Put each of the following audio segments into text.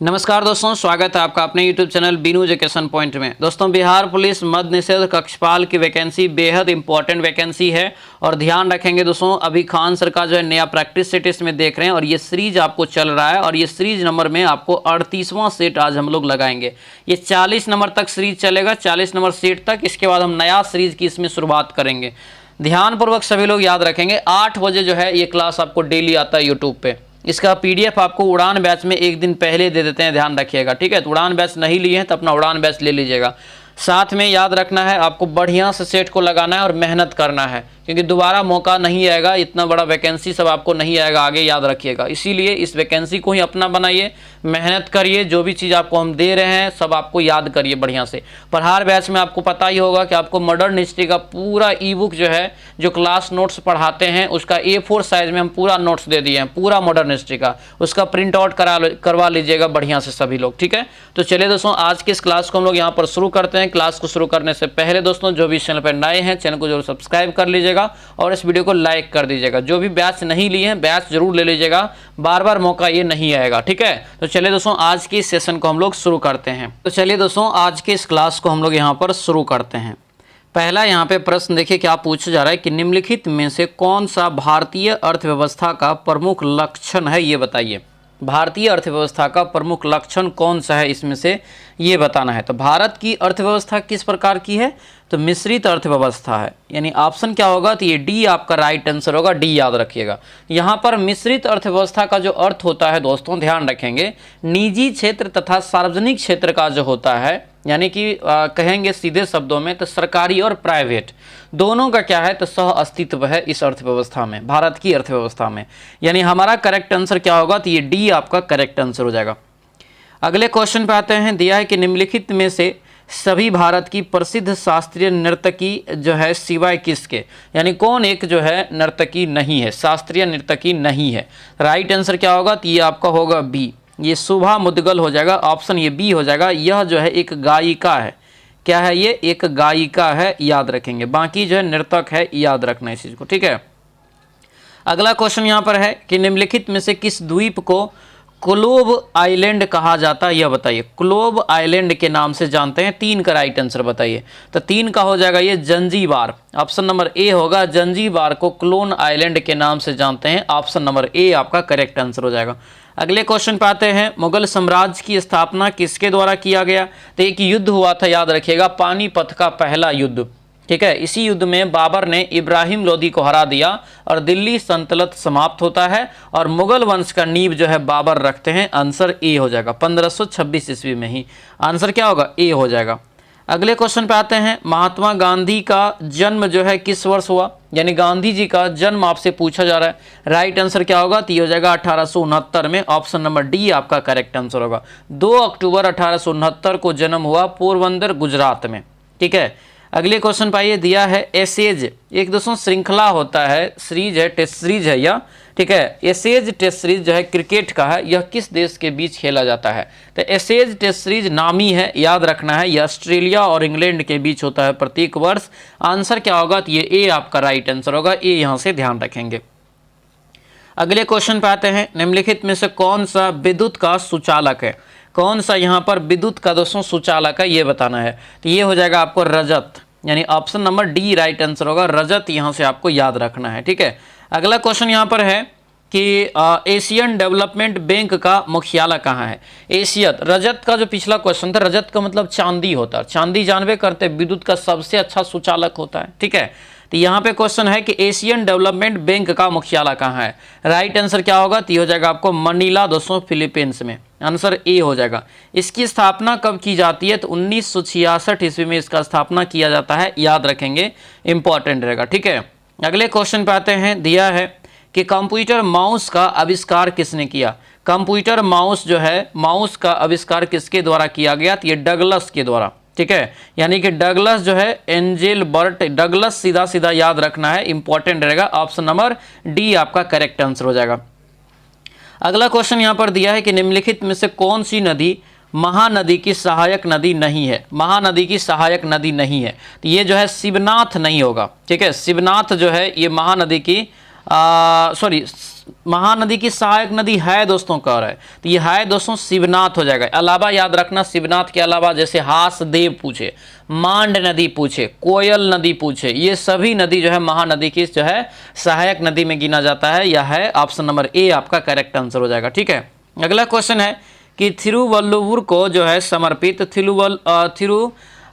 नमस्कार दोस्तों, स्वागत है आपका अपने YouTube channel Binu education point में। दोस्तों, बिहार पुलिस मद्य निषेध कक्षपाल की वैकेंसी बेहद इंपॉर्टेंट वैकेंसी है और ध्यान रखेंगे दोस्तों, अभी खान सर का जो है नया प्रैक्टिस सेट इसमें देख रहे हैं और ये सीरीज आपको चल रहा है और ये सीरीज नंबर में आपको 38वां सेट आज हम लोग लगाएंगे। ये 40 नंबर तक सीरीज चलेगा, 40 नंबर सेट तक। इसके बाद हम नया सीरीज की इसमें शुरुआत करेंगे। ध्यानपूर्वक सभी लोग याद रखेंगे, 8 बजे जो है ये क्लास आपको डेली आता है यूट्यूब पे। इसका पीडीएफ आपको उड़ान बैच में एक दिन पहले दे देते हैं, ध्यान रखिएगा, ठीक है। तो उड़ान बैच नहीं लिए हैं तो अपना उड़ान बैच ले लीजिएगा। साथ में याद रखना है, आपको बढ़िया से सेट को लगाना है और मेहनत करना है, क्योंकि दोबारा मौका नहीं आएगा। इतना बड़ा वैकेंसी सब आपको नहीं आएगा आगे, याद रखिएगा। इसीलिए इस वैकेंसी को ही अपना बनाइए, मेहनत करिए। जो भी चीज़ आपको हम दे रहे हैं सब आपको याद करिए बढ़िया से। प्रहार बैच में आपको पता ही होगा कि आपको मॉडर्न हिस्ट्री का पूरा ई बुक जो है, जो क्लास नोट्स पढ़ाते हैं, उसका A4 साइज में हम पूरा नोट्स दे दिए हैं, पूरा मॉडर्न हिस्ट्री का। उसका प्रिंट आउट करवा लीजिएगा बढ़िया से सभी लोग, ठीक है। तो चलिए दोस्तों, आज की इस क्लास को हम लोग यहाँ पर शुरू करते हैं। क्लास को शुरू करने से पहले दोस्तों, जो भी चैनल पर नए हैं, चैनल को जरूर सब्सक्राइब कर लीजिएगा और इस वीडियो को लाइक कर दीजिएगा। जो भी बैच नहीं लिए हैं, बैच जरूर ले लीजिएगा, बार बार मौका ये नहीं आएगा, ठीक है। तो चलिए दोस्तों, आज की सेशन को हम लोग शुरू करते हैं। तो चलिए दोस्तों, आज की इस क्लास को हम लोग यहाँ पर शुरू करते हैं। पहला यहाँ पे प्रश्न देखिए क्या पूछा जा रहा है कि निम्नलिखित में से कौन सा भारतीय अर्थव्यवस्था का प्रमुख लक्षण है, ये बताइए। भारतीय अर्थव्यवस्था का प्रमुख लक्षण कौन सा है इसमें से, ये बताना है। तो भारत की अर्थव्यवस्था किस प्रकार की है, तो मिश्रित अर्थव्यवस्था है, यानी ऑप्शन क्या होगा, तो ये डी आपका राइट आंसर होगा, डी याद रखिएगा। यहाँ पर मिश्रित अर्थव्यवस्था का जो अर्थ होता है दोस्तों, ध्यान रखेंगे, निजी क्षेत्र तथा सार्वजनिक क्षेत्र का जो होता है, यानी कि कहेंगे सीधे शब्दों में तो सरकारी और प्राइवेट दोनों का क्या है, तो सह अस्तित्व है इस अर्थव्यवस्था में, भारत की अर्थव्यवस्था में। यानी हमारा करेक्ट आंसर क्या होगा, तो ये डी आपका करेक्ट आंसर हो जाएगा। अगले क्वेश्चन पे आते हैं। दिया है कि निम्नलिखित में से सभी भारत की प्रसिद्ध शास्त्रीय नर्तकी जो है सिवाय किसके, यानी कौन एक जो है नर्तकी नहीं है, शास्त्रीय नर्तकी नहीं है। राइट आंसर क्या होगा, तो ये आपका होगा बी, ये शुभा मुद्गल हो जाएगा। ऑप्शन ये बी हो जाएगा। यह जो है एक गायिका है। क्या है ये, एक गायिका है, याद रखेंगे। बाकी जो है नर्तक है, याद रखना इस चीज को, ठीक है। अगला क्वेश्चन यहाँ पर है कि निम्नलिखित में से किस द्वीप को क्लोब आइलैंड कहा जाता है, यह बताइए। क्लोब आइलैंड के नाम से जानते हैं। 3 का राइट आंसर बताइए। तो 3 का हो जाएगा ये जंजीबार। ऑप्शन नंबर ए होगा, जंजीबार को क्लोन आइलैंड के नाम से जानते हैं। ऑप्शन नंबर ए आपका करेक्ट आंसर हो जाएगा। अगले क्वेश्चन पे आते हैं। मुगल साम्राज्य की स्थापना किसके द्वारा किया गया, तो एक युद्ध हुआ था, याद रखिएगा, पानीपत का पहला युद्ध, ठीक है। इसी युद्ध में बाबर ने इब्राहिम लोदी को हरा दिया और दिल्ली सल्तनत समाप्त होता है और मुगल वंश का नींव जो है बाबर रखते हैं। आंसर ए हो जाएगा, 1526 ईस्वी में ही। आंसर क्या होगा, ए हो जाएगा। अगले क्वेश्चन पे आते हैं। महात्मा गांधी का जन्म जो है किस वर्ष हुआ, यानी गांधी जी का जन्म आपसे पूछा जा रहा है। राइट आंसर क्या होगा, तो ये हो जाएगा 1869 में। ऑप्शन नंबर डी आपका करेक्ट आंसर होगा। 2 अक्टूबर 1869 को जन्म हुआ पोरबंदर, गुजरात में, ठीक है। अगले क्वेश्चन पाइए। दिया है एसेज, एक दोस्तों श्रृंखला होता है, सीरीज है, टेस्ट सीरीज है यह, ठीक है। एसेज टेस्ट सीरीज जो है क्रिकेट का है। यह किस देश के बीच खेला जाता है, तो एसेज टेस्ट सीरीज नामी है, याद रखना है। यह ऑस्ट्रेलिया और इंग्लैंड के बीच होता है प्रत्येक वर्ष। आंसर क्या होगा, तो ये ए आपका राइट आंसर होगा, ए यहाँ से ध्यान रखेंगे। अगले क्वेश्चन पे आते हैं। निम्नलिखित में से कौन सा विद्युत का सुचालक है, कौन सा यहाँ पर विद्युत का दोस्तों सुचालक है, ये बताना है। तो ये हो जाएगा आपको रजत, यानी option number D right answer होगा, रजत यहाँ से आपको याद रखना है, ठीक है। अगला क्वेश्चन यहाँ पर है कि एशियन डेवलपमेंट बैंक का मुख्यालय कहाँ है। एशियत, रजत का जो पिछला क्वेश्चन था, रजत का मतलब चांदी होता है, चांदी जानबे करते विद्युत का सबसे अच्छा सुचालक होता है, ठीक है। तो यहाँ पे क्वेश्चन है कि एशियन डेवलपमेंट बैंक का मुख्यालय कहाँ है। राइट आंसर क्या होगा, तो ये हो जाएगा आपको मनीला दोस्तों, फिलीपींस में। आंसर ए हो जाएगा। इसकी स्थापना कब की जाती है, तो 1966 ईस्वी में इसका स्थापना किया जाता है, याद रखेंगे, इंपॉर्टेंट रहेगा, ठीक है। अगले क्वेश्चन पे आते हैं। दिया है कि कंप्यूटर माउस का आविष्कार किसने किया। कंप्यूटर माउस जो है, माउस का आविष्कार किसके द्वारा किया गया, तो ये डगलस के द्वारा, ठीक है। यानी कि डगलस जो है, एंजेल बर्ट डगलस, सीधा सीधा याद रखना है, इंपॉर्टेंट रहेगा। ऑप्शन नंबर डी आपका करेक्ट आंसर हो जाएगा। अगला क्वेश्चन यहाँ पर दिया है कि निम्नलिखित में से कौन सी नदी महानदी की सहायक नदी नहीं है। महानदी की सहायक नदी नहीं है, तो ये जो है शिवनाथ नहीं होगा, ठीक है। शिवनाथ जो है ये महानदी की सॉरी, महानदी की सहायक नदी है दोस्तों कह रहा है, तो ये है दोस्तों शिवनाथ हो जाएगा। अलावा याद रखना, शिवनाथ के अलावा जैसे हासदेव पूछे, मांड नदी पूछे, कोयल नदी पूछे, ये सभी नदी जो है महानदी की जो है सहायक नदी में गिना जाता है। यह है ऑप्शन नंबर ए आपका करेक्ट आंसर हो जाएगा। ठीक है, अगला क्वेश्चन है कि थिरुवल्लुवर को जो है समर्पित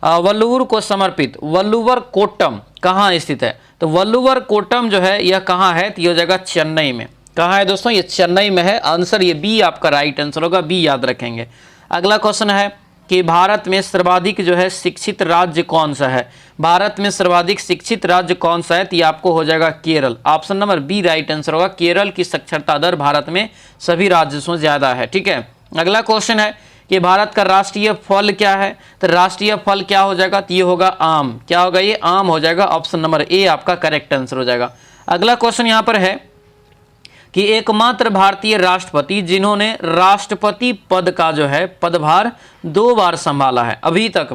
वल्लूर को समर्पित वल्लूवर कोट्टम कहाँ स्थित है? तो वल्लूवर कोट्टम जो है यह कहाँ है? तो यह जगह चेन्नई में। कहाँ है दोस्तों? ये चेन्नई में है। आंसर ये बी आपका राइट आंसर होगा, बी याद रखेंगे। अगला क्वेश्चन है कि भारत में सर्वाधिक जो है शिक्षित राज्य कौन सा है? भारत में सर्वाधिक शिक्षित राज्य कौन सा है? तो ये आपको हो जाएगा Kerala. Option number B right answer होगा। केरल की साक्षरता दर भारत में सभी राज्यों से ज्यादा है। ठीक है, अगला क्वेश्चन है कि भारत का राष्ट्रीय फल क्या है? तो राष्ट्रीय फल क्या हो जाएगा? तो ये होगा आम। क्या होगा? ये आम हो जाएगा। ऑप्शन नंबर ए आपका करेक्ट आंसर हो जाएगा। अगला क्वेश्चन यहाँ पर है कि एकमात्र भारतीय राष्ट्रपति जिन्होंने राष्ट्रपति पद का जो है पदभार 2 बार संभाला है अभी तक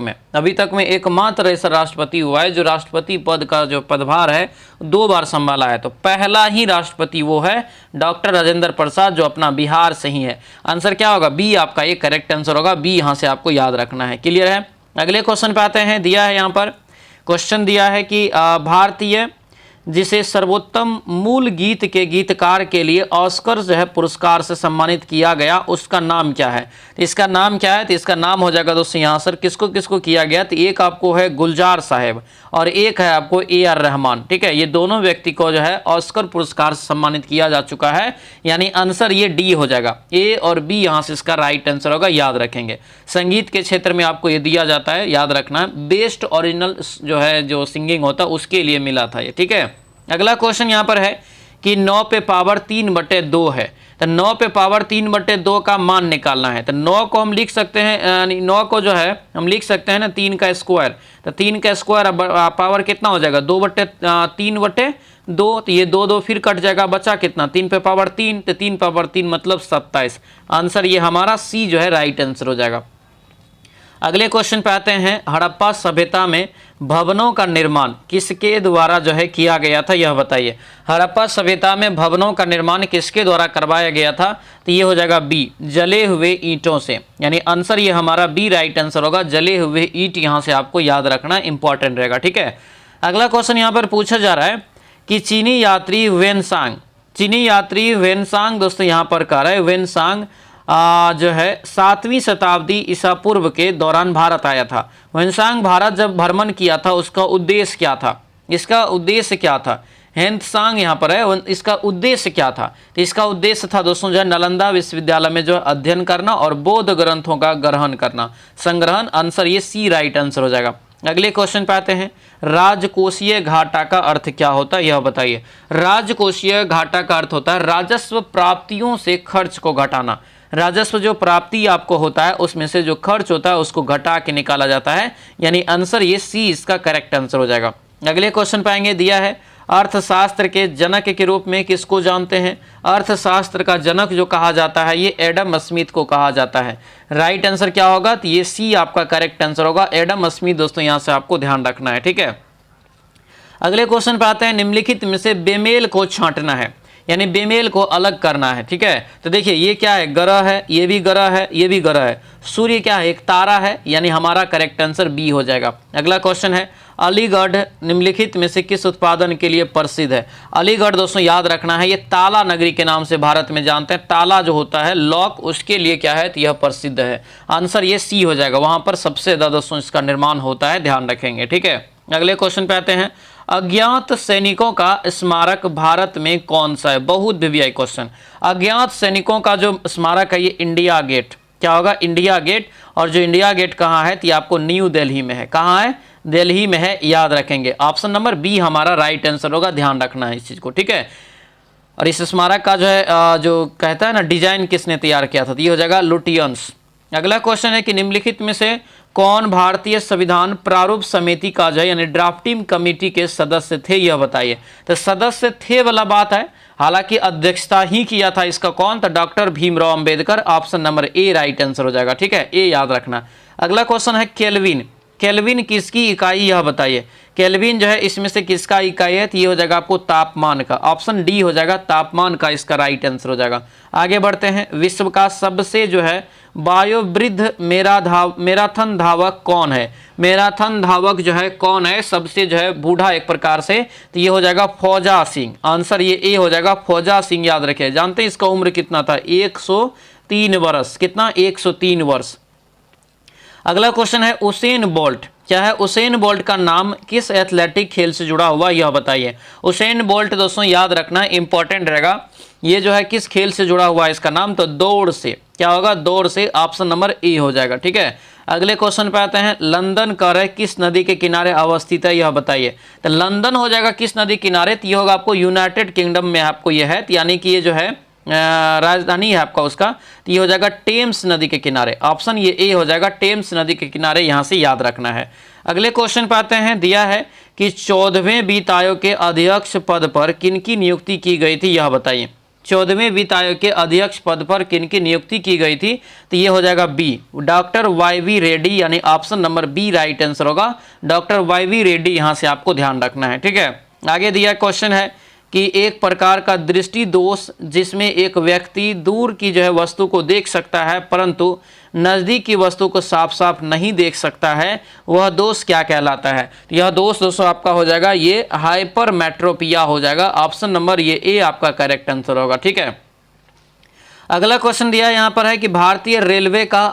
में एकमात्र ऐसा राष्ट्रपति हुआ है जो राष्ट्रपति पद का जो पदभार है 2 बार संभाला है। तो पहला ही राष्ट्रपति वो है डॉक्टर राजेंद्र प्रसाद, जो अपना बिहार से ही है। आंसर क्या होगा? बी आपका ये करेक्ट आंसर होगा। बी यहाँ से आपको याद रखना है। क्लियर है? अगले क्वेश्चन पे आते हैं। दिया है यहाँ पर क्वेश्चन दिया है कि भारतीय जिसे सर्वोत्तम मूल गीत के गीतकार के लिए ऑस्कर जो है पुरस्कार से सम्मानित किया गया, उसका नाम क्या है? तो इसका नाम क्या है? तो इसका नाम हो जाएगा दोस्तों यहाँ सर किसको किसको किया गया? तो एक आपको है गुलजार साहब और एक है आपको AR रहमान। ठीक है, ये दोनों व्यक्ति को जो है ऑस्कर पुरस्कार से सम्मानित किया जा चुका है, यानी आंसर ये डी हो जाएगा। ए और बी यहाँ से इसका राइट आंसर होगा, याद रखेंगे। संगीत के क्षेत्र में आपको ये दिया जाता है, याद रखना है। बेस्ट ओरिजिनल जो है जो सिंगिंग होता है उसके लिए मिला था ये। ठीक है, अगला क्वेश्चन यहाँ पर है कि 9 पे पावर 3/2 है, तो 9 पे पावर 3/2 का मान निकालना है। तो 9 को हम लिख सकते हैं, 9 को जो है हम लिख सकते हैं ना 3 का स्क्वायर। तो 3 का स्क्वायर पावर कितना हो जाएगा? 2/3/2। तो ये 2 फिर कट जाएगा, बचा कितना? 3 पे पावर 3, तो 3 पावर 3 मतलब 27। आंसर ये हमारा सी जो है राइट आंसर हो जाएगा। अगले क्वेश्चन पे आते हैं। हड़प्पा सभ्यता में भवनों का निर्माण किसके द्वारा जो है किया गया था, यह बताइए। हड़प्पा सभ्यता में भवनों का निर्माण किसके द्वारा करवाया गया था? तो ये हो जाएगा बी, जले हुए ईंटों से। यानी आंसर ये हमारा बी राइट आंसर होगा। जले हुए ईंट यहाँ से आपको याद रखना इंपॉर्टेंट रहेगा। ठीक है, अगला क्वेश्चन यहाँ पर पूछा जा रहा है कि चीनी यात्री वेनसांग दोस्तों यहाँ पर कह रहा है वेनसांग जो है 7वीं शताब्दी ईसा पूर्व के दौरान भारत आया था। वेनसांग भारत जब भ्रमण किया था उसका उद्देश्य क्या था? इसका उद्देश्य क्या था? हेंत्सांग यहाँ पर है, इसका उद्देश्य क्या था? तो इसका उद्देश्य था दोस्तों जो है नालंदा विश्वविद्यालय में जो अध्ययन करना और बौद्ध ग्रंथों का ग्रहण करना, संग्रहण। आंसर ये सी राइट आंसर हो जाएगा। अगले क्वेश्चन पे आते हैं। राजकोषीय घाटा का अर्थ क्या होता है, यह बताइए। राजकोषीय घाटा का अर्थ होता है राजस्व प्राप्तियों से खर्च को घटाना। राजस्व जो प्राप्ति आपको होता है उसमें से जो खर्च होता है उसको घटा के निकाला जाता है, यानी आंसर ये सी इसका करेक्ट आंसर हो जाएगा। अगले क्वेश्चन पाएंगे। दिया है अर्थशास्त्र के जनक के रूप में किसको जानते हैं? अर्थशास्त्र का जनक जो कहा जाता है ये एडम स्मिथ को कहा जाता है। राइट आंसर क्या होगा? तो ये सी आपका करेक्ट आंसर होगा। एडम स्मिथ दोस्तों यहाँ से आपको ध्यान रखना है। ठीक है, अगले क्वेश्चन पे आते हैं। निम्नलिखित में से बेमेल को छांटना है, यानी बेमेल को अलग करना है। ठीक है, तो देखिए ये क्या है? ग्रह है, ये भी ग्रह है, ये भी ग्रह है। सूर्य क्या है? एक तारा है, यानी हमारा करेक्ट आंसर बी हो जाएगा। अगला क्वेश्चन है। अलीगढ़ निम्नलिखित में से किस उत्पादन के लिए प्रसिद्ध है? अलीगढ़ दोस्तों याद रखना है ये ताला नगरी के नाम से भारत में जानते हैं। ताला जो होता है लॉक, उसके लिए क्या है? तो यह प्रसिद्ध है। आंसर ये सी हो जाएगा। वहां पर सबसे ज्यादा दोस्तों इसका निर्माण होता है, ध्यान रखेंगे। ठीक है, अगले क्वेश्चन पे आते हैं। अज्ञात सैनिकों का स्मारक भारत में कौन सा है? बहुत वीवीआई क्वेश्चन। अज्ञात सैनिकों का जो स्मारक है ये इंडिया गेट। क्या होगा? India Gate. और जो इंडिया गेट कहाँ है? तो ये आपको न्यू दिल्ली में है। कहाँ है? दिल्ली में है, याद रखेंगे। ऑप्शन नंबर बी हमारा राइट आंसर होगा, ध्यान रखना है इस चीज को। ठीक है, और इस स्मारक का जो है जो कहता है ना डिजाइन किसने तैयार किया था? तो ये हो जाएगा लुटियंस। अगला क्वेश्चन है कि निम्नलिखित में से कौन भारतीय संविधान प्रारूप समिति का जो है यानी ड्राफ्टिंग कमेटी के सदस्य थे, यह बताइए। तो सदस्य थे वाला बात है, हालांकि अध्यक्षता ही किया था इसका कौन? तो doctor Bhimrao Ambedkar. Option number A right answer हो जाएगा। ठीक है, ए याद रखना। अगला क्वेश्चन है केल्विन। केल्विन किसकी इकाई यह बताइए। केल्विन जो है इसमें से किसका इकाई है, तो ये हो जाएगा आपको तापमान का। ऑप्शन डी हो जाएगा तापमान का, इसका राइट आंसर हो जाएगा। आगे बढ़ते हैं, विश्व का सबसे जो है वयोवृद्ध मैराथन धावक कौन है। मैराथन धावक जो है कौन है, सबसे जो है बूढ़ा एक प्रकार से, तो ये हो जाएगा फौजा सिंह। आंसर ये ए हो जाएगा, फौजा सिंह। याद रखिए, जानते हैं इसका उम्र कितना था, 103 वर्ष। कितना, 103 वर्ष। अगला क्वेश्चन है उसेन बोल्ट। क्या है, उसेन बोल्ट का नाम किस एथलेटिक खेल से जुड़ा हुआ यह बताइए। उसेन बोल्ट दोस्तों याद रखना इंपॉर्टेंट रहेगा, ये जो है किस खेल से जुड़ा हुआ है इसका नाम, तो दौड़ से। क्या होगा, दौड़ से। ऑप्शन नंबर ए हो जाएगा। ठीक है, अगले क्वेश्चन पे आते हैं, लंदन कर किस नदी के किनारे अवस्थित है यह बताइए। तो लंदन हो जाएगा किस नदी किनारे, तो ये होगा आपको यूनाइटेड किंगडम में आपको यह है, यानी कि ये जो है राजधानी है आपका उसका, तो ये हो जाएगा टेम्स नदी के किनारे। ऑप्शन ये ए हो जाएगा, टेम्स नदी के किनारे, यहाँ से याद रखना है। अगले क्वेश्चन पे आते हैं, दिया है कि 14वें वित्त आयोग के अध्यक्ष पद पर किनकी नियुक्ति की गई थी यह बताइए। 14वें वित्त आयोग के अध्यक्ष पद पर किनकी नियुक्ति की गई थी, तो ये हो जाएगा बी, डॉक्टर वाई.वी. रेड्डी, यानी option number B right answer होगा। Doctor Y V. रेड्डी, यहाँ से आपको ध्यान रखना है। ठीक है, आगे दिया क्वेश्चन है कि एक प्रकार का दृष्टि दोष जिसमें एक व्यक्ति दूर की जो है वस्तु को देख सकता है परंतु नज़दीक की वस्तु को साफ साफ नहीं देख सकता है, वह दोष क्या कहलाता है। यह दोष दोस्तों आपका हो जाएगा ये हाइपरमेट्रोपिया हो जाएगा। ऑप्शन नंबर ये ए आपका करेक्ट आंसर होगा। ठीक है, अगला क्वेश्चन दिया यहाँ पर है कि भारतीय रेलवे का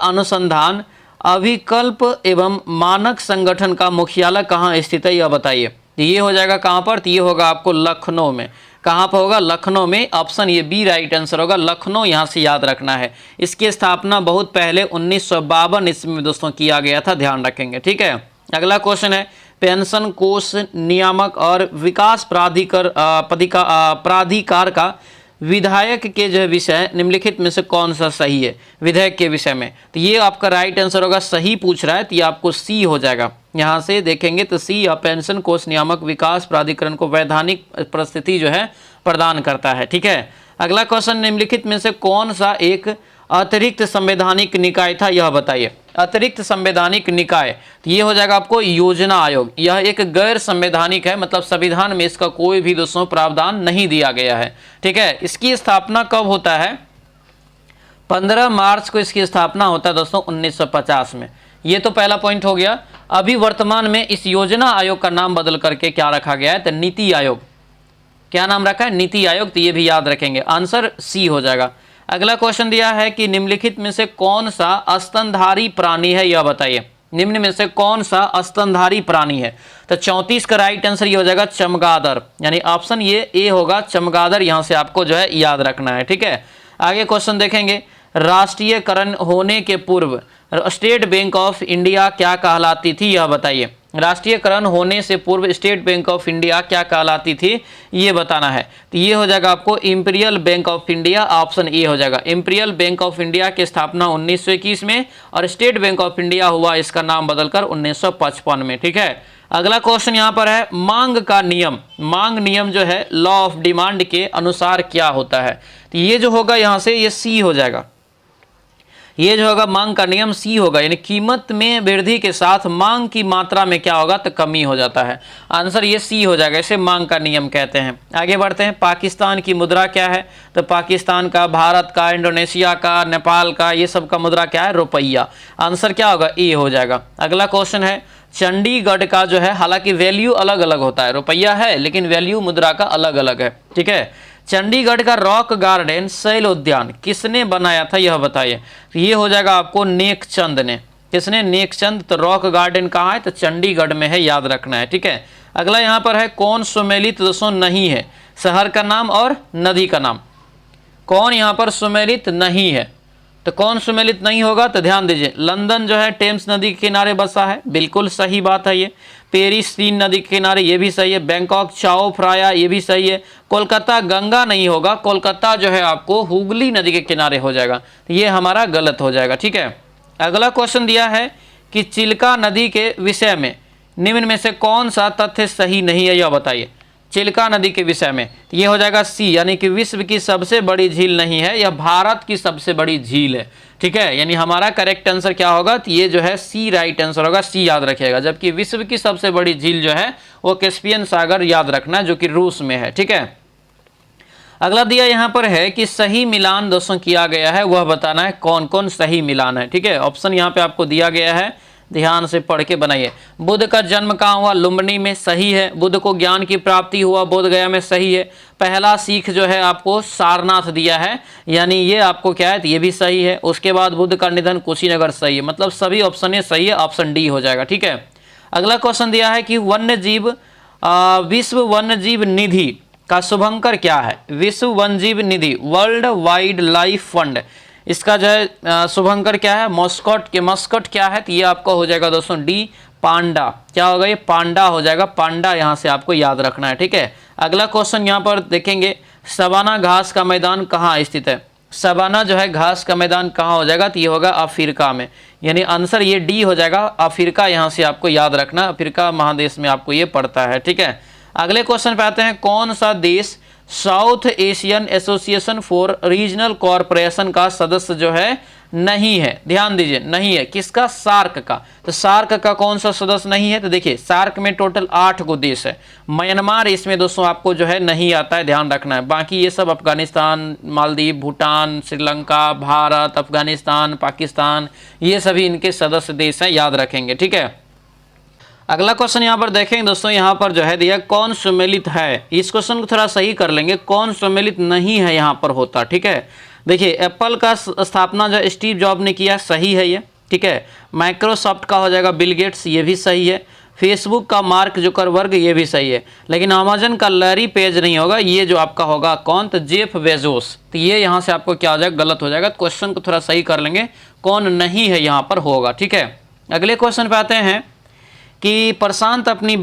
अनुसंधान अभिकल्प एवं मानक संगठन का मुख्यालय कहाँ स्थित है यह बताइए। ये हो जाएगा कहाँ पर, तो ये होगा आपको लखनऊ में। कहाँ पर होगा, लखनऊ में। ऑप्शन ये बी राइट आंसर होगा, लखनऊ, यहाँ से याद रखना है। इसकी स्थापना बहुत पहले 1952 ईस्वी में दोस्तों किया गया था, ध्यान रखेंगे। ठीक है, अगला क्वेश्चन है, पेंशन कोष नियामक और विकास प्राधिकार का विधायक के जो विषय निम्नलिखित में से कौन सा सही है। विधेयक के विषय में, तो ये आपका राइट आंसर होगा, सही पूछ रहा है तो ये आपको सी हो जाएगा। यहाँ से देखेंगे तो सी या पेंशन कोष नियामक विकास प्राधिकरण को वैधानिक परिस्थिति जो है प्रदान करता है। ठीक है, अगला क्वेश्चन, निम्नलिखित में से कौन सा एक अतिरिक्त संवैधानिक निकाय था यह बताइए। अतिरिक्त संवैधानिक निकाय, तो ये हो जाएगा आपको योजना आयोग। यह एक गैर संवैधानिक है, मतलब संविधान में इसका कोई भी दोस्तों प्रावधान नहीं दिया गया है। ठीक है, इसकी स्थापना कब होता है, 15 मार्च को इसकी स्थापना होता है दोस्तों 1950 में। ये तो पहला पॉइंट हो गया। अभी वर्तमान में इस योजना आयोग का नाम बदल करके क्या रखा गया है, तो नीति आयोग। क्या नाम रखा है, नीति आयोग, तो ये भी याद रखेंगे। आंसर सी हो जाएगा। अगला क्वेश्चन दिया है कि निम्नलिखित में से कौन सा स्तनधारी प्राणी है यह बताइए। निम्न में से कौन सा स्तनधारी प्राणी है, तो 34 का राइट आंसर ये हो जाएगा चमगादड़, यानी ऑप्शन ये ए होगा चमगादड़, यहाँ से आपको जो है याद रखना है। ठीक है, आगे क्वेश्चन देखेंगे, राष्ट्रीयकरण होने के पूर्व स्टेट बैंक ऑफ इंडिया क्या कहलाती थी यह बताइए। राष्ट्रीयकरण होने से पूर्व स्टेट बैंक ऑफ इंडिया क्या कहलाती थी ये बताना है, तो ये हो जाएगा आपको imperial bank of India. Option A हो जाएगा, इंपीरियल बैंक ऑफ इंडिया की स्थापना 1921 में और स्टेट बैंक ऑफ इंडिया हुआ इसका नाम बदलकर 1955 में। ठीक है, अगला क्वेश्चन यहाँ पर है, मांग का नियम। मांग नियम जो है लॉ ऑफ डिमांड के अनुसार क्या होता है, तो ये जो होगा यहाँ से ये सी हो जाएगा। ये जो होगा मांग का नियम सी होगा, यानी कीमत में वृद्धि के साथ मांग की मात्रा में क्या होगा, तो कमी हो जाता है। आंसर ये सी हो जाएगा, इसे मांग का नियम कहते हैं। आगे बढ़ते हैं, पाकिस्तान की मुद्रा क्या है, तो पाकिस्तान का, भारत का, इंडोनेशिया का, नेपाल का, ये सब का मुद्रा क्या है, रुपया। आंसर क्या होगा, ए हो जाएगा। अगला क्वेश्चन है, चंडीगढ़ का जो है, हालांकि वैल्यू अलग अलग होता है, रुपया है लेकिन वैल्यू मुद्रा का अलग अलग है। ठीक है, चंडीगढ़ का रॉक गार्डन शैल उद्यान किसने बनाया था यह बताइए। तो ये हो जाएगा आपको नेकचंद ने। किसने, नेकचंद। तो रॉक गार्डन कहाँ है, तो चंडीगढ़ में है, याद रखना है। ठीक है, अगला यहाँ पर है, कौन सुमेलित दोस्तों नहीं है, शहर का नाम और नदी का नाम। कौन यहाँ पर सुमेलित नहीं है, तो कौन सुमेलित नहीं होगा, तो ध्यान दीजिए, लंदन जो है टेम्स नदी के किनारे बसा है, बिल्कुल सही बात है ये। पेरिस सीन नदी के किनारे, ये भी सही है। बैंकॉक चाओ फ्राया, ये भी सही है। कोलकाता गंगा नहीं होगा, कोलकाता जो है आपको हुगली नदी के किनारे हो जाएगा, तो ये हमारा गलत हो जाएगा। ठीक है, अगला क्वेश्चन दिया है कि चिल्का नदी के विषय में निम्न में से कौन सा तथ्य सही नहीं है यह बताइए। चिल्का नदी के विषय में। तो ये हो जाएगा सी, यानी कि विश्व की सबसे बड़ी झील नहीं है, यह भारत की सबसे बड़ी झील है। ठीक है, यानी हमारा करेक्ट आंसर क्या होगा, तो ये जो है सी राइट आंसर होगा, सी याद रखिएगा। जबकि विश्व की सबसे बड़ी झील जो है वो कैस्पियन सागर याद रखना, जो कि रूस में है। ठीक है, अगला दिया यहाँ पर है कि सही मिलान दोस्तों किया गया है, वह बताना है कौन कौन सही मिलान है। ठीक है, ऑप्शन यहाँ पे आपको दिया गया है, ध्यान से पढ़ के बनाइए। बुद्ध का जन्म कहाँ हुआ, लुम्बिनी में, सही है। बुद्ध को ज्ञान की प्राप्ति हुआ बोध गया में, सही है। पहला सिख जो है आपको सारनाथ दिया है, यानी ये आपको क्या है, तो ये भी सही है। उसके बाद बुद्ध का निधन कुशीनगर, सही है। मतलब सभी ऑप्शन ये सही है, ऑप्शन डी हो जाएगा। ठीक है, अगला क्वेश्चन दिया है कि विश्व वन्य जीव निधि का शुभंकर क्या है। विश्व वन्य जीव निधि, वर्ल्ड वाइल्ड लाइफ फंड, इसका जो है शुभंकर क्या है, मस्कट क्या है, तो ये आपका हो जाएगा दोस्तों डी, पांडा। क्या होगा, ये पांडा हो जाएगा, पांडा यहाँ से आपको याद रखना है। ठीक है, अगला क्वेश्चन यहाँ पर देखेंगे, सवाना घास का मैदान कहाँ स्थित है। सवाना जो है घास का मैदान कहाँ हो जाएगा, तो ये होगा अफ्रीका में, यानी आंसर ये डी हो जाएगा, अफ्रीका यहाँ से आपको याद रखना, अफ्रीका महादेश में आपको ये पड़ता है। ठीक है, अगले क्वेश्चन पे आते हैं, कौन सा देश south Asian association for regional corporation का सदस्य जो है नहीं है। ध्यान दीजिए, नहीं है किसका, सार्क का। तो सार्क का कौन सा सदस्य नहीं है, तो देखिए सार्क में टोटल 8 गो देश है, म्यांमार इसमें दोस्तों आपको जो है नहीं आता है, ध्यान रखना है। बाकी ये सब अफगानिस्तान, मालदीव, भूटान, श्रीलंका, भारत, अफगानिस्तान, पाकिस्तान, ये सभी इनके सदस्य देश हैं, याद रखेंगे। ठीक है, अगला क्वेश्चन यहाँ पर देखेंगे दोस्तों, यहाँ पर जो है दिया कौन सम्मिलित है। इस क्वेश्चन को थोड़ा सही कर लेंगे, कौन सम्मिलित नहीं है यहाँ पर होता। ठीक है, देखिए एप्पल का स्थापना जो स्टीव जॉब ने किया, सही है ये। ठीक है, माइक्रोसॉफ्ट का हो जाएगा बिल गेट्स, ये भी सही है। फेसबुक का मार्क जुकरबर्ग, ये भी सही है। लेकिन अमेजन का लैरी पेज नहीं होगा, ये जो आपका होगा कौन, तो जेफ बेजोस। तो ये यहाँ से आपको क्या हो जाएगा, गलत हो जाएगा। क्वेश्चन को थोड़ा सही कर लेंगे, कौन नहीं है यहाँ पर होगा। ठीक है, अगले क्वेश्चन पे आते हैं कि प्रशांत अपनी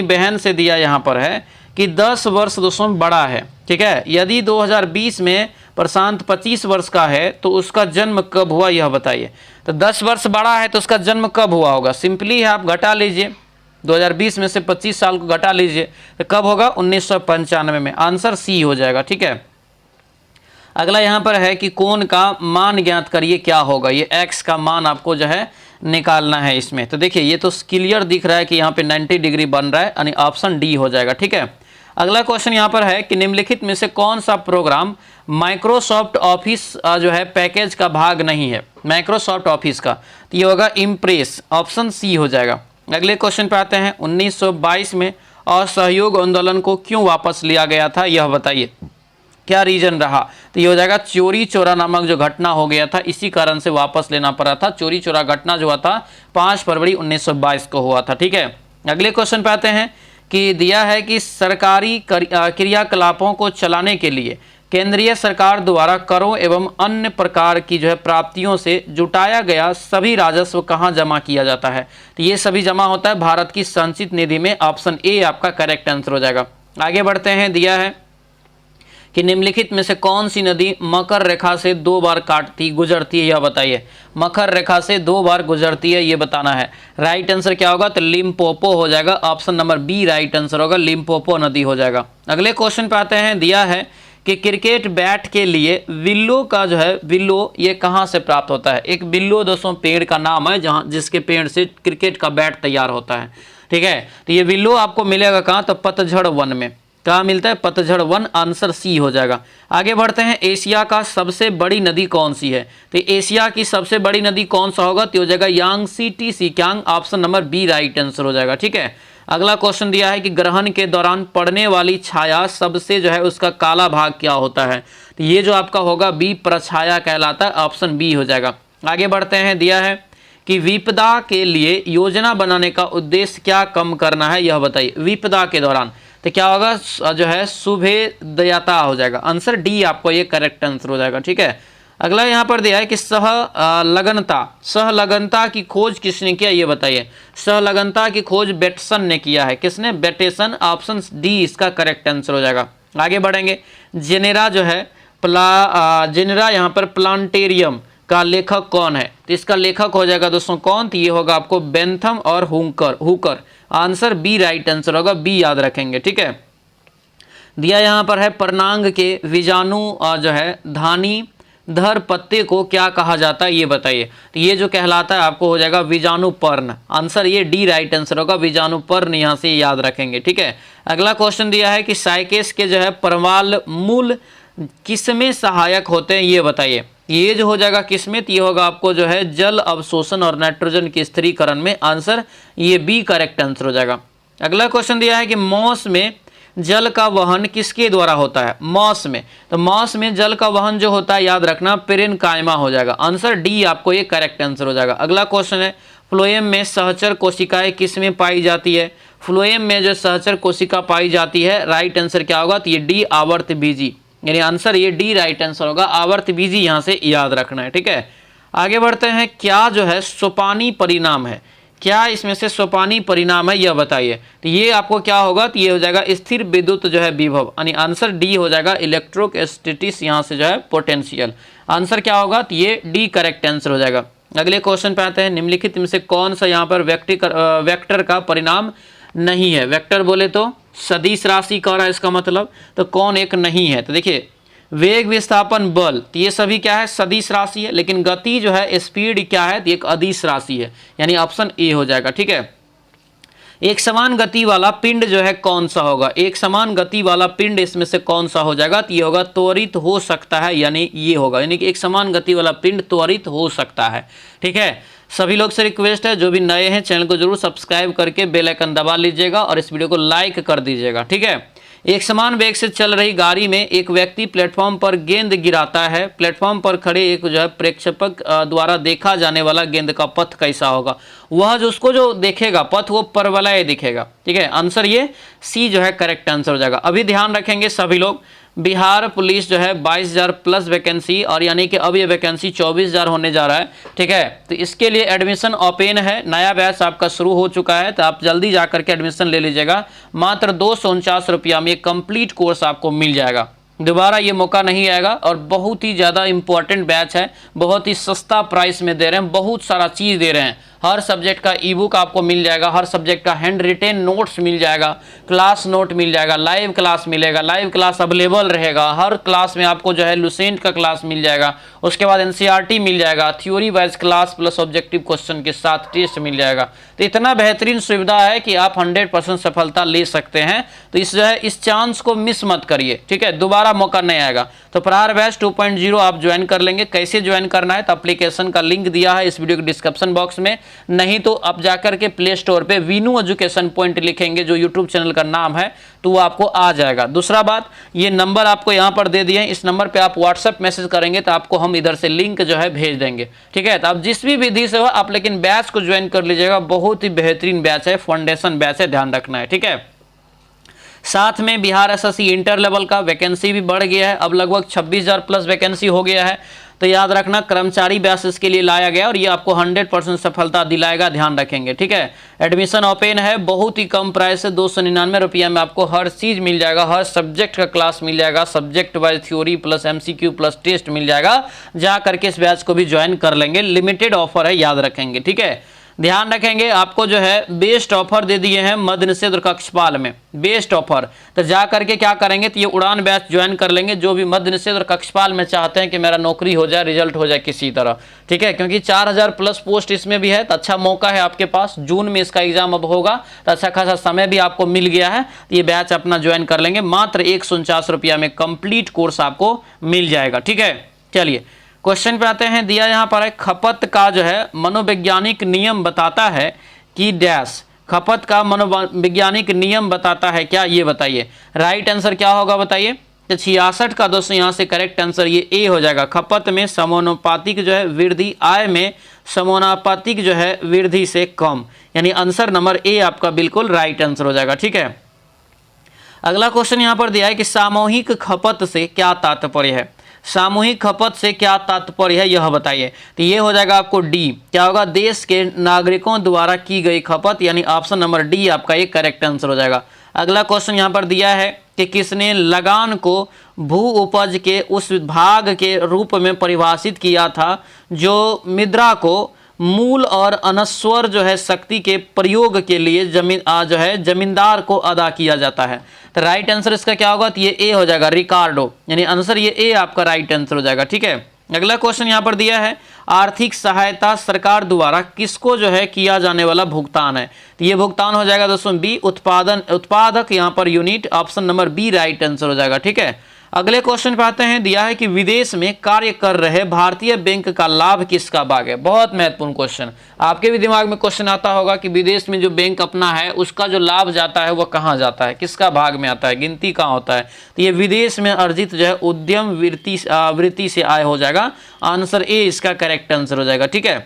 बहन से दिया यहाँ पर है कि 10 वर्ष दोस्तों बड़ा है। ठीक है, यदि 2020 में प्रशांत 25 वर्ष का है तो उसका जन्म कब हुआ, यह बताइए। तो 10 वर्ष बड़ा है तो उसका जन्म कब हुआ होगा, सिंपली है, आप घटा लीजिए, 2020 में से 25 साल को घटा लीजिए, तो कब होगा, 1995 में। आंसर सी हो जाएगा। ठीक है, अगला यहाँ पर है कि कोण का मान ज्ञात करिए, क्या होगा, ये एक्स का मान आपको जो है निकालना है इसमें। तो देखिए ये तो क्लियर दिख रहा है कि यहाँ पे 90 डिग्री बन रहा है, यानी ऑप्शन डी हो जाएगा। ठीक है, अगला क्वेश्चन यहाँ पर है कि निम्नलिखित में से कौन सा प्रोग्राम माइक्रोसॉफ्ट ऑफिस जो है पैकेज का भाग नहीं है, माइक्रोसॉफ्ट ऑफिस का, तो ये होगा इम्प्रेस, ऑप्शन सी हो जाएगा। अगले क्वेश्चन पे आते हैं, 1922 में असहयोग आंदोलन को क्यों वापस लिया गया था, यह बताइए, क्या रीजन रहा। तो ये हो जाएगा चोरी चोरा नामक जो घटना हो गया था, इसी कारण से वापस लेना पड़ा था। चोरी चोरा घटना जो हुआ था 5 फरवरी 1922 को हुआ था। ठीक है, अगले क्वेश्चन पे आते हैं कि दिया है कि सरकारी क्रियाकलापों को चलाने के लिए केंद्रीय सरकार द्वारा करों एवं अन्य प्रकार की जो है प्राप्तियों से जुटाया गया सभी राजस्व कहाँ जमा किया जाता है। तो ये सभी जमा होता है भारत की संचित निधि में, ऑप्शन ए आपका करेक्ट आंसर हो जाएगा। आगे बढ़ते हैं, दिया है कि निम्नलिखित में से कौन सी नदी मकर रेखा से 2 बार गुजरती है, यह बताइए। मकर रेखा से 2 बार गुजरती है, ये बताना है। राइट आंसर क्या होगा, तो लिम्पोपो हो जाएगा, option number B right answer होगा, लिम्पोपो नदी हो जाएगा। अगले क्वेश्चन पे आते हैं, दिया है कि क्रिकेट बैट के लिए विल्लो का जो है, विल्लो ये कहाँ से प्राप्त होता है। एक विल्लो दोस्तों पेड़ का नाम है, जहाँ जिसके पेड़ से क्रिकेट का बैट तैयार होता है। ठीक है, तो ये विल्लो आपको मिलेगा कहाँ, तो पतझड़ वन में। कहाँ मिलता है, पतझड़ वन, आंसर सी हो जाएगा। आगे बढ़ते हैं, एशिया का सबसे बड़ी नदी कौन सी है। तो एशिया की सबसे बड़ी नदी कौन सा होगा, तो हो जाएगा यांगसी टी सिक्यांग, option number B right answer हो जाएगा। ठीक है, अगला क्वेश्चन दिया है कि ग्रहण के दौरान पड़ने वाली छाया सबसे जो है उसका काला भाग क्या होता है। तो ये जो आपका होगा बी प्रछाया कहलाता है, ऑप्शन बी हो जाएगा। आगे बढ़ते हैं, दिया है कि विपदा के लिए योजना बनाने का उद्देश्य क्या कम करना है, यह बताइए। विपदा के दौरान तो क्या होगा, जो है सुभेदयता हो जाएगा, आंसर डी आपको ये करेक्ट आंसर हो जाएगा। ठीक है, अगला यहाँ पर दिया है कि सहलगनता की खोज किसने किया, ये बताइए। सहलगनता की खोज बेटसन ने किया है, किसने, बेटेसन, ऑप्शन डी इसका करेक्ट आंसर हो जाएगा। आगे बढ़ेंगे, जेनेरा जो है जेनेरा यहाँ पर प्लांटेरियम का लेखक कौन है। तो इसका लेखक हो जाएगा दोस्तों कौन, तो ये होगा आपको बेंथम और Hooker, answer B right answer होगा, बी याद रखेंगे। ठीक है, दिया यहाँ पर है पर्णांग के बीजाणु जो है धानी धर पत्ते को क्या कहा जाता है, ये बताइए। तो ये जो कहलाता है आपको हो जाएगा बीजाणु पर्ण, आंसर ये डी राइट आंसर होगा, बीजाणु पर्ण यहाँ से याद रखेंगे। ठीक है, अगला क्वेश्चन दिया है कि साइकेस के जो है परवाल मूल किसमें सहायक होते हैं, ये बताइए। ये जो हो जाएगा किसमें, ये होगा आपको जो है जल अवशोषण और नाइट्रोजन के स्थिरीकरण में, आंसर ये बी करेक्ट आंसर हो जाएगा। अगला क्वेश्चन दिया है कि मॉस में जल का वहन किसके द्वारा होता है, मॉस में। तो मॉस में जल का वहन जो होता है याद रखना पेरेनकाइमा हो जाएगा, आंसर डी आपको ये करेक्ट आंसर हो जाएगा। अगला क्वेश्चन है फ्लोएम में सहचर कोशिकाएं किस में पाई जाती है, फ्लोएम में जो सहचर कोशिका पाई जाती है राइट आंसर क्या होगा, तो ये डी आवर्त बीजी, यानी आंसर ये डी राइट आंसर होगा, आवर्त बीजी यहाँ से याद रखना है। ठीक है, आगे बढ़ते हैं। क्या जो है सोपानी परिणाम है, क्या इसमें से सोपानी परिणाम है, यह बताइए। तो ये आपको क्या होगा, तो ये हो जाएगा स्थिर विद्युत जो है विभव, यानी आंसर डी हो जाएगा इलेक्ट्रोस्टैटिक्स, यहाँ से जो है पोटेंशियल, आंसर क्या होगा, तो ये डी करेक्ट आंसर हो जाएगा। अगले क्वेश्चन पे आते हैं। निम्नलिखित में से कौन सा यहाँ पर वेक्टर का परिणाम नहीं है, वेक्टर बोले तो सदिश राशि कह रहा है इसका मतलब, तो कौन एक नहीं है। तो देखिए वेग विस्थापन बल, तो ये सभी क्या है सदिश राशि है, लेकिन गति जो है स्पीड क्या है, तो एक अदिश राशि है, यानी ऑप्शन ए हो जाएगा। ठीक है, एक समान गति वाला पिंड जो है कौन सा होगा, एक समान गति वाला पिंड इसमें से कौन सा हो जाएगा, तो ये होगा त्वरित हो सकता है, यानी ये होगा, यानी कि एक समान गति वाला पिंड त्वरित हो सकता है। ठीक है, सभी लोग से रिक्वेस्ट है जो भी नए हैं चैनल को जरूर सब्सक्राइब करके बेल आइकन दबा लीजिएगा और इस वीडियो को लाइक कर दीजिएगा। ठीक है, एक समान वेग से चल रही गाड़ी में एक व्यक्ति प्लेटफॉर्म पर गेंद गिराता है, प्लेटफॉर्म पर खड़े एक जो है प्रेक्षक द्वारा देखा जाने वाला गेंद का पथ कैसा होगा, वह जो उसको जो देखेगा पथ वो परवलय दिखेगा। ठीक है, आंसर ये सी जो है करेक्ट आंसर हो जाएगा। अभी ध्यान रखेंगे सभी लोग, बिहार पुलिस जो है 22,000 प्लस वैकेंसी, और यानी कि अब ये वैकेंसी 24,000 होने जा रहा है। ठीक है, तो इसके लिए एडमिशन ओपन है, नया बैच आपका शुरू हो चुका है, तो आप जल्दी जा करके एडमिशन ले लीजिएगा। मात्र 249 रुपया में कंप्लीट कोर्स आपको मिल जाएगा, दोबारा ये मौका नहीं आएगा, और बहुत ही ज़्यादा इंपॉर्टेंट बैच है, बहुत ही सस्ता प्राइस में दे रहे हैं, बहुत सारा चीज़ दे रहे हैं। हर सब्जेक्ट का ई बुक आपको मिल जाएगा, हर सब्जेक्ट का हैंड रिटेन नोट्स मिल जाएगा, क्लास नोट मिल जाएगा, लाइव क्लास मिलेगा, लाइव क्लास अवेलेबल रहेगा, हर क्लास में आपको जो है लुसेंट का क्लास मिल जाएगा, उसके बाद एनसीईआरटी मिल जाएगा, theory wise class plus objective question के साथ टेस्ट मिल जाएगा। तो इतना बेहतरीन सुविधा है कि आप 100% सफलता ले सकते हैं। तो इस जो है इस चांस को मिस मत करिए। ठीक है, दोबारा मौका नहीं आएगा। तो प्रहार बैच 2.0 आप ज्वाइन कर लेंगे। कैसे ज्वाइन करना है, तो एप्लीकेशन का लिंक दिया है इस वीडियो के डिस्क्रिप्शन बॉक्स में, नहीं तो आप जाकर के प्ले स्टोर पे वीनू एजुकेशन पॉइंट लिखेंगे जो यूट्यूब चैनल का नाम है, तो वो आपको आ जाएगा। दूसरा बात, ये नंबर आपको यहाँ पर दे दिए हैं, इस नंबर पे आप व्हाट्सएप मैसेज करेंगे तो आपको हम इधर से लिंक जो है भेज देंगे। ठीक है, तो आप जिस भी विधि से हो आप लेकिन बैच को ज्वाइन कर लीजिएगा, बहुत ही बेहतरीन बैच है, फाउंडेशन बैच है, ध्यान रखना है। ठीक है, साथ में बिहार एसएससी इंटर लेवल का वैकेंसी भी बढ़ गया है, अब लगभग 26,000 प्लस वैकेंसी हो गया है। तो याद रखना कर्मचारी बैच इसके लिए लाया गया और ये आपको 100% सफलता दिलाएगा, ध्यान रखेंगे। ठीक है, एडमिशन ओपन है, बहुत ही कम प्राइस है, 299 रुपया में आपको हर चीज़ मिल जाएगा, हर सब्जेक्ट का क्लास मिल जाएगा, subject wise theory plus MCQ plus test मिल जाएगा। जा करके इस बैच को भी ज्वाइन कर लेंगे, लिमिटेड ऑफर है, याद रखेंगे। ठीक है, ध्यान रखेंगे, आपको जो है बेस्ट ऑफर दे दिए हैं मद्य निषेध और कक्षपाल में, बेस्ट ऑफर। तो जा करके क्या करेंगे, तो ये उड़ान बैच ज्वाइन कर लेंगे, जो भी मद्य निषेध और कक्षपाल में चाहते हैं कि मेरा नौकरी हो जाए, रिजल्ट हो जाए किसी तरह। ठीक है, क्योंकि 4,000 प्लस पोस्ट इसमें भी है, तो अच्छा मौका है आपके पास। जून में इसका एग्जाम अब होगा, तो अच्छा खासा समय भी आपको मिल गया है, तो ये बैच अपना ज्वाइन कर लेंगे। मात्र 149 रुपया में कंप्लीट कोर्स आपको मिल जाएगा। ठीक है, चलिए क्वेश्चन पे आते हैं। दिया यहाँ पर है खपत का जो है मनोवैज्ञानिक नियम बताता है कि डैश, खपत का मनोवैज्ञानिक नियम बताता है क्या, ये बताइए। राइट आंसर क्या होगा बताइए। तो 66 का दोस्तों यहाँ से करेक्ट आंसर ये ए हो जाएगा। खपत में समानुपातिक जो है वृद्धि, आय में समानुपातिक जो है वृद्धि से कम, यानी आंसर नंबर ए आपका बिल्कुल राइट आंसर हो जाएगा। ठीक है, अगला क्वेश्चन यहाँ पर दिया है कि सामूहिक खपत से क्या तात्पर्य है, सामूहिक खपत से क्या तात्पर्य है यह बताइए। तो ये हो जाएगा आपको डी, क्या होगा, देश के नागरिकों द्वारा की गई खपत, यानी ऑप्शन नंबर डी आपका ये करेक्ट आंसर हो जाएगा। अगला क्वेश्चन यहाँ पर दिया है कि किसने लगान को भू उपज के उस भाग के रूप में परिभाषित किया था जो मुद्रा को मूल और अनस्वर जो है शक्ति के प्रयोग के लिए जमींदार को अदा किया जाता है। तो राइट आंसर इसका क्या होगा? तो ये ए हो जाएगा, रिकार्डो, यानी आंसर ये ए आपका राइट आंसर हो जाएगा। ठीक है, अगला क्वेश्चन यहाँ पर दिया है, आर्थिक सहायता सरकार द्वारा किसको जो है किया जाने वाला भुगतान है? तो ये भुगतान हो जाएगा दोस्तों बी, उत्पादक, यहाँ पर unit, option number B right answer हो जाएगा। ठीक है, अगले क्वेश्चन पे आते हैं, दिया है कि विदेश में कार्य कर रहे भारतीय बैंक का लाभ किसका भाग है? बहुत महत्वपूर्ण क्वेश्चन, आपके भी दिमाग में क्वेश्चन आता होगा कि विदेश में जो बैंक अपना है उसका जो लाभ जाता है वो कहाँ जाता है, किसका भाग में आता है, गिनती कहाँ होता है? तो ये विदेश में अर्जित जो है उद्यम वृत्ति से आय हो जाएगा, आंसर ए इसका करेक्ट आंसर हो जाएगा। ठीक है,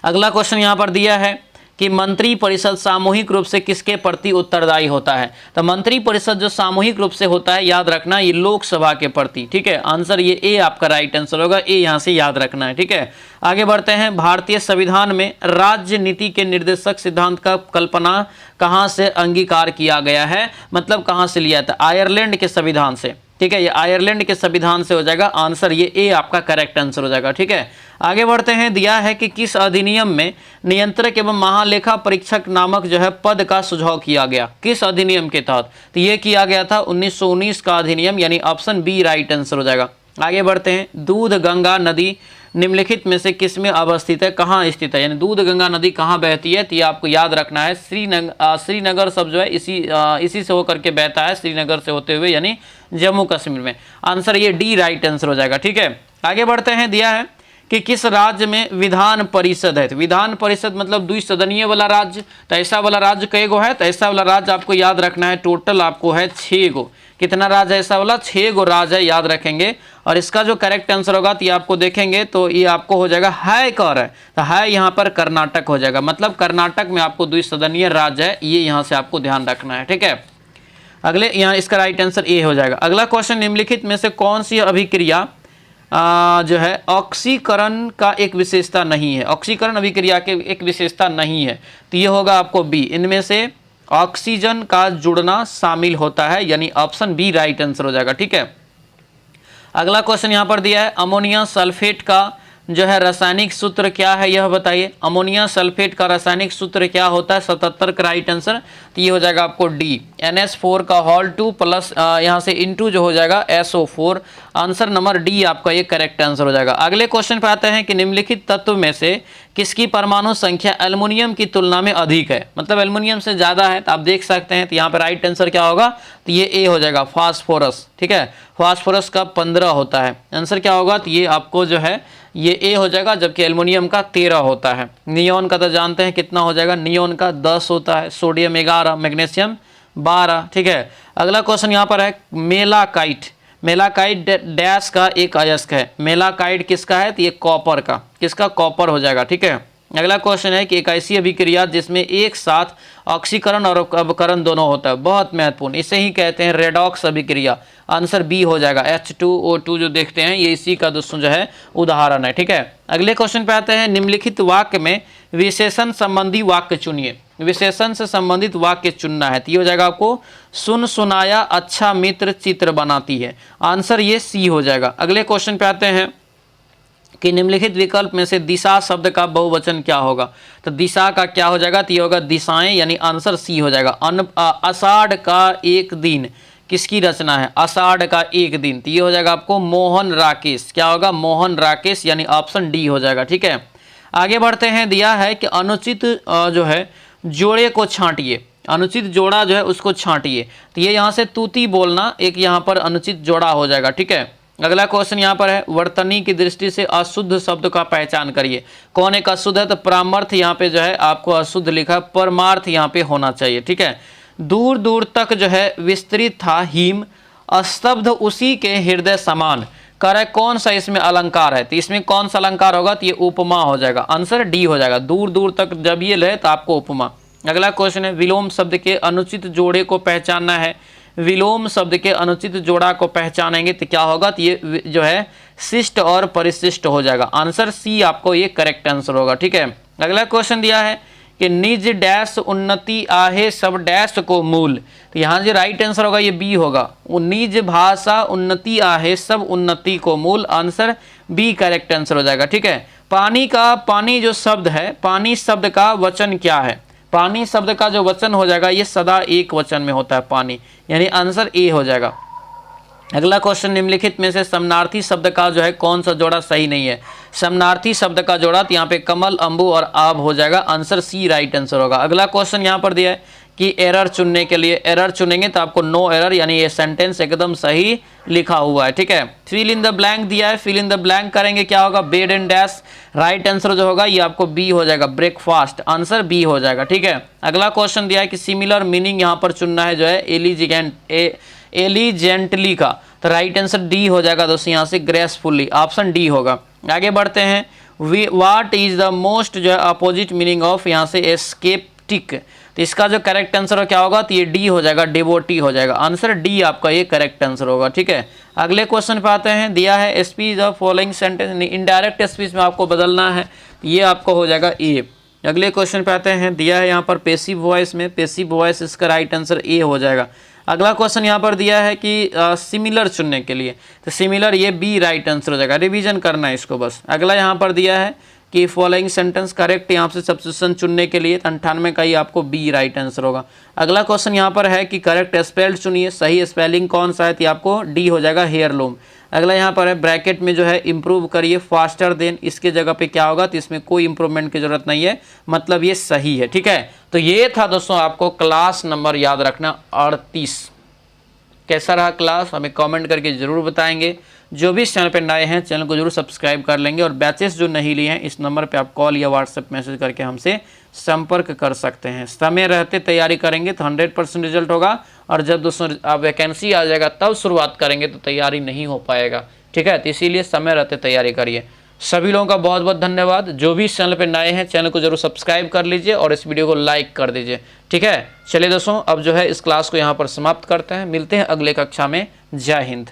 अगला क्वेश्चन यहाँ पर दिया है कि मंत्री परिषद सामूहिक रूप से किसके प्रति उत्तरदायी होता है? तो मंत्री परिषद जो सामूहिक रूप से होता है, याद रखना ये लोकसभा के प्रति। ठीक है, आंसर ये ए आपका राइट आंसर होगा, ए यहाँ से याद रखना है। ठीक है, आगे बढ़ते हैं, भारतीय संविधान में राज्य नीति के निर्देशक सिद्धांत का कल्पना कहाँ से अंगीकार किया गया है, मतलब कहाँ से लिया था? आयरलैंड के संविधान से। ठीक है, ये आयरलैंड के संविधान से हो जाएगा, आंसर ये ए आपका करेक्ट आंसर हो जाएगा। ठीक है, आगे बढ़ते हैं, दिया है कि किस अधिनियम में नियंत्रक एवं महालेखा परीक्षक नामक जो है पद का सुझाव किया गया? किस अधिनियम के तहत? तो ये किया गया था 1919 का अधिनियम, यानी ऑप्शन बी राइट आंसर हो जाएगा। आगे बढ़ते हैं, दूध गंगा नदी निम्नलिखित में से किसमें अवस्थित है, कहाँ स्थित है? यानी दूध गंगा नदी कहाँ बहती है? तो ये आपको याद रखना है, श्रीनगर सब जो है इसी से होकर के बहता है, श्रीनगर से होते हुए, यानी जम्मू कश्मीर में। आंसर ये डी राइट आंसर हो जाएगा। ठीक है, आगे बढ़ते हैं, दिया है कि किस राज्य में विधान परिषद है? तो विधान परिषद मतलब द्विसदनीय वाला राज्य, तो ऐसा वाला राज्य कई गो है? तो ऐसा वाला राज्य आपको याद रखना है, टोटल आपको है 6 गो। कितना राज्य है ऐसा वाला? 6 गो राज्य है, याद रखेंगे। और इसका जो करेक्ट आंसर होगा तो ये आपको देखेंगे तो ये आपको हो जाएगा है कर है, तो है यहाँ पर कर्नाटक हो जाएगा, मतलब कर्नाटक में आपको द्विसदनीय राज्य है, ये यहाँ से आपको ध्यान रखना है। ठीक है, अगले यहाँ इसका राइट आंसर ए हो जाएगा। अगला क्वेश्चन, निम्नलिखित में से कौन सी अभिक्रिया जो है ऑक्सीकरण का एक विशेषता नहीं है? ऑक्सीकरण अभिक्रिया के एक विशेषता नहीं है, तो ये होगा आपको बी, इनमें से ऑक्सीजन का जुड़ना शामिल होता है, यानी ऑप्शन बी राइट आंसर हो जाएगा। ठीक है, अगला क्वेश्चन यहाँ पर दिया है, अमोनिया सल्फेट का जो है रासायनिक सूत्र क्या है, यह बताइए। अमोनिया सल्फेट का रासायनिक सूत्र क्या होता है? 77 का राइट आंसर, तो ये हो जाएगा आपको डी, NH4 का होल 2 प्लस यहाँ से इनटू जो हो जाएगा SO4, आंसर नंबर डी आपका ये करेक्ट आंसर हो जाएगा। अगले क्वेश्चन पे आते हैं कि निम्नलिखित तत्व में से किसकी परमाणु संख्या एल्युमिनियम की तुलना में अधिक है, मतलब एल्युमिनियम से ज़्यादा है, तो आप देख सकते हैं। तो यहाँ पर राइट आंसर क्या होगा? तो ये ए हो जाएगा, फास्फोरस। ठीक है, फास्फोरस का 15 होता है, आंसर क्या होगा? तो ये आपको जो है ये ए हो जाएगा, जबकि एल्युमिनियम का 13 होता है। नियोन का तो जानते हैं कितना हो जाएगा, नियोन का 10 होता है, सोडियम 11, मैग्नीशियम 12। ठीक है, अगला क्वेश्चन यहाँ पर है, मेलाकाइट। मेलाकाइट डैश का एक अयस्क है, मेलाकाइट किसका है? तो ये कॉपर का, किसका? कॉपर हो जाएगा। ठीक है, अगला क्वेश्चन है कि एक ऐसी अभिक्रिया जिसमें एक साथ ऑक्सीकरण और अवकरण दोनों होता है, बहुत महत्वपूर्ण, इसे ही कहते हैं रेडॉक्स अभिक्रिया, आंसर बी हो जाएगा। H2O2 जो देखते हैं ये इसी का दोस्तों जो है उदाहरण है। ठीक है, अगले क्वेश्चन पे आते हैं, निम्नलिखित वाक्य में विशेषण संबंधी वाक्य चुनिए। विशेषण से संबंधित वाक्य चुनना है, तो ये हो जाएगा आपको, सुन सुनाया अच्छा मित्र चित्र बनाती है, आंसर ये सी हो जाएगा। अगले क्वेश्चन पे आते हैं कि निम्नलिखित विकल्प में से दिशा शब्द का बहुवचन क्या होगा? तो दिशा का क्या हो जाएगा? तो ये होगा दिशाएं, यानी आंसर सी हो जाएगा। आषाढ़ का एक दिन किसकी रचना है? आषाढ़ का एक दिन, तो ये हो जाएगा आपको मोहन राकेश, क्या होगा? मोहन राकेश, यानी ऑप्शन डी हो जाएगा। ठीक है, आगे बढ़ते हैं, दिया है कि अनुचित जो है जोड़े को छांटिए, अनुचित जोड़ा जो है उसको छांटिए, तो ये यहाँ से तूती बोलना एक यहाँ पर अनुचित जोड़ा हो जाएगा। ठीक है, अगला क्वेश्चन यहाँ पर है, वर्तनी की दृष्टि से अशुद्ध शब्द का पहचान करिए। कौन एक अशुद्ध है? तो परामर्थ यहाँ पे जो है आपको अशुद्ध लिखा, परमार्थ यहाँ पे होना चाहिए। ठीक है, दूर दूर तक जो है विस्तृत था हिम, स्तब्ध उसी के हृदय समान, करे कौन सा इसमें अलंकार है? तो इसमें कौन सा अलंकार होगा? तो ये उपमा हो जाएगा, आंसर डी हो जाएगा। दूर दूर तक जब ये ले तो आपको उपमा। अगला क्वेश्चन है, विलोम शब्द के अनुचित जोड़े को पहचानना है। विलोम शब्द के अनुचित जोड़ा को पहचानेंगे तो क्या होगा? तो ये जो है शिष्ट और परिशिष्ट हो जाएगा, आंसर सी आपको ये करेक्ट आंसर होगा। ठीक है, अगला क्वेश्चन दिया है कि निज डैश उन्नति आहे सब डैश को मूल। तो यहाँ जो राइट आंसर होगा ये बी होगा, निज भाषा उन्नति आहे सब उन्नति को मूल। आंसर बी करेक्ट आंसर हो जाएगा। ठीक है, पानी जो शब्द है, पानी शब्द का वचन क्या है? पानी शब्द का जो वचन हो जाएगा ये सदा एक वचन में होता है पानी, यानी आंसर ए हो जाएगा। अगला क्वेश्चन, निम्नलिखित में से समनार्थी शब्द का जो है कौन सा जोड़ा सही नहीं है? समनार्थी शब्द का जोड़ा, तो यहाँ पे कमल, अंबु और आब हो जाएगा। आंसर सी राइट आंसर होगा। अगला क्वेश्चन यहाँ पर दिया है कि एरर चुनने के लिए, एरर चुनेंगे तो आपको नो एरर, यानी ये सेंटेंस एकदम सही लिखा हुआ है। ठीक है, फिल इन द ब्लैंक दिया है, फिल इन द ब्लैंक करेंगे क्या होगा? Bed and dash. Right answer जो होगा ये आपको बी हो जाएगा, ब्रेकफास्ट। आंसर बी हो जाएगा। ठीक है, अगला क्वेश्चन दिया है कि सिमिलर मीनिंग यहाँ पर चुनना है जो है एलिजेंटली का, तो राइट आंसर डी हो जाएगा दोस्तों, यहाँ से ग्रेसफुली। ऑप्शन डी होगा। आगे बढ़ते हैं, व्हाट इज द मोस्ट जो है अपोजिट मीनिंग ऑफ, यहाँ से एस्केप्टिक, तो इसका जो करेक्ट आंसर क्या होगा? तो ये डी हो जाएगा, डिवोटी हो जाएगा। आंसर डी आपका ये करेक्ट आंसर होगा। ठीक है, अगले क्वेश्चन पे आते हैं, दिया है speech the following sentence, indirect speech में आपको बदलना है, ये आपको हो जाएगा ए। अगले क्वेश्चन पे आते हैं, दिया है यहाँ पर पेसिव वॉइस में, पेसिव वॉइस, इसका राइट आंसर ए हो जाएगा। अगला क्वेश्चन यहाँ पर दिया है कि सिमिलर चुनने के लिए, तो सिमिलर ये बी राइट आंसर हो जाएगा। रिवीजन करना है इसको बस। अगला यहाँ पर दिया है कि फॉलोइंग सेंटेंस करेक्ट, यहाँ से सब्स्टिट्यूशन चुनने के लिए 98 का ही आपको बी राइट आंसर होगा। अगला क्वेश्चन यहाँ पर है कि करेक्ट स्पेल्ड चुनिए, सही स्पेलिंग कौन सा है? तो आपको डी हो जाएगा, हेयरलूम। अगला यहाँ पर है ब्रैकेट में जो है इम्प्रूव करिए फास्टर देन, इसके जगह पे क्या होगा? तो इसमें कोई इंप्रूवमेंट की जरूरत नहीं है, मतलब ये सही है। ठीक है, तो ये था दोस्तों आपको क्लास नंबर याद रखना 38। कैसा रहा क्लास हमें कमेंट करके ज़रूर बताएंगे। जो भी इस चैनल पर नए हैं चैनल को जरूर सब्सक्राइब कर लेंगे, और बैचेस जो नहीं लिए हैं इस नंबर पे आप कॉल या व्हाट्सएप मैसेज करके हमसे संपर्क कर सकते हैं। समय रहते तैयारी करेंगे तो 100% रिजल्ट होगा, और जब दोस्तों वैकेंसी आ जाएगा तब शुरुआत करेंगे तो तैयारी नहीं हो पाएगा। ठीक है, तो इसीलिए समय रहते तैयारी करिए। सभी लोगों का बहुत बहुत धन्यवाद। जो भी इस चैनल पर नए हैं चैनल को जरूर सब्सक्राइब कर लीजिए और इस वीडियो को लाइक कर दीजिए। ठीक है, चलिए दोस्तों अब जो है इस क्लास को यहाँ पर समाप्त करते हैं, मिलते हैं अगले कक्षा में। जय हिंद।